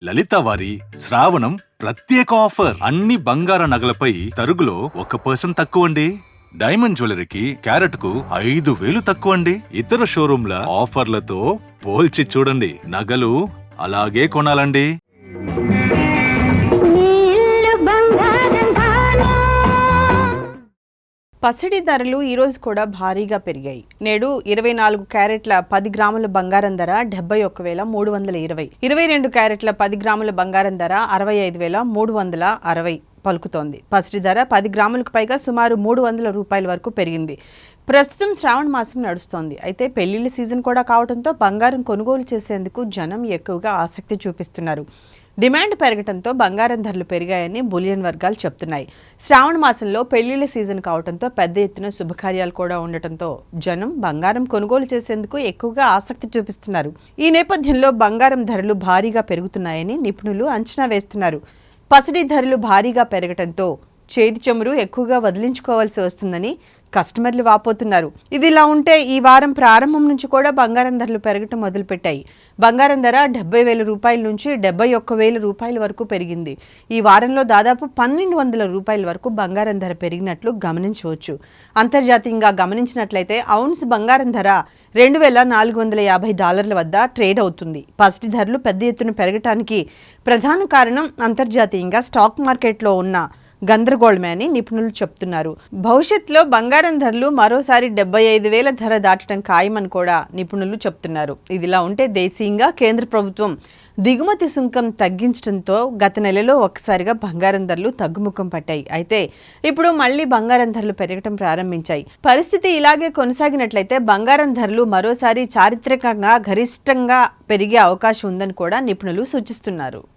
లలిత వారి శ్రావణం ప్రత్యేక ఆఫర్. అన్ని బంగార నగలపై తరుగులో 1% తక్కువండి. డైమండ్ జ్యువెలరీకి క్యారెట్ కు 5,000 తక్కువండి. ఇతర షోరూంల ఆఫర్లతో పోల్చి చూడండి. నగలు అలాగే కొనాలండి. పసిడి ధరలు ఈరోజు కూడా భారీగా పెరిగాయి. నేడు 24 క్యారెట్ల 10 గ్రాముల బంగారం ధర 71,320, 22 క్యారెట్ల 10 గ్రాముల బంగారం ధర 65,360 పలుకుతోంది. పసిడి ధర 10 గ్రాములకు పైగా సుమారు 300 రూపాయల వరకు పెరిగింది. ప్రస్తుతం శ్రావణ మాసం నడుస్తోంది. అయితే పెళ్లిళ్ల సీజన్ కూడా కావడంతో బంగారం కొనుగోలు చేసేందుకు జనం ఎక్కువగా ఆసక్తి చూపిస్తున్నారు. డిమాండ్ పెరగడంతో బంగారం ధరలు పెరిగాయని బులియన్ వర్గాలు చెప్తున్నాయి. శ్రావణ మాసంలో పెళ్లిళ్ల సీజన్ కావడంతో పెద్ద ఎత్తున శుభకార్యాలు కూడా ఉండటంతో జనం బంగారం కొనుగోలు చేసేందుకు ఎక్కువగా ఆసక్తి చూపిస్తున్నారు. ఈ నేపథ్యంలో బంగారం ధరలు భారీగా పెరుగుతున్నాయని నిపుణులు అంచనా వేస్తున్నారు. పసిడి ధరలు భారీగా పెరగడంతో చేతి చమురు ఎక్కువగా వదిలించుకోవాల్సి వస్తుందని కస్టమర్లు వాపోతున్నారు. ఇదిలా ఉంటే ఈ వారం ప్రారంభం నుంచి కూడా బంగారం ధరలు పెరగటం మొదలుపెట్టాయి. బంగారం ధర 70,000 రూపాయల నుంచి 71,000 రూపాయల వరకు పెరిగింది. ఈ వారంలో దాదాపు 1,200 రూపాయల వరకు బంగారం ధర పెరిగినట్లు గమనించవచ్చు. అంతర్జాతీయంగా గమనించినట్లయితే ఔన్స్ బంగారం ధర $2,450 వద్ద ట్రేడ్ అవుతుంది. పసిడి ధరలు పెద్ద ఎత్తున పెరగటానికి ప్రధాన కారణం అంతర్జాతీయంగా స్టాక్ మార్కెట్లో ఉన్న గందరగోళమే అని నిపుణులు చెప్తున్నారు. భవిష్యత్తులో బంగారం ధరలు మరోసారి 75,000 ధర దాటడం ఖాయమని కూడా నిపుణులు చెప్తున్నారు. ఇదిలా ఉంటే దేశీయంగా కేంద్ర ప్రభుత్వం దిగుమతి సుంకం తగ్గించడంతో గత నెలలో ఒక్కసారిగా బంగారం ధరలు తగ్గుముఖం పట్టాయి. అయితే ఇప్పుడు మళ్లీ బంగారం ధరలు పెరగటం ప్రారంభించాయి. పరిస్థితి ఇలాగే కొనసాగినట్లయితే బంగారం ధరలు మరోసారి చారిత్రకంగా గరిష్టంగా పెరిగే అవకాశం ఉందని కూడా నిపుణులు సూచిస్తున్నారు.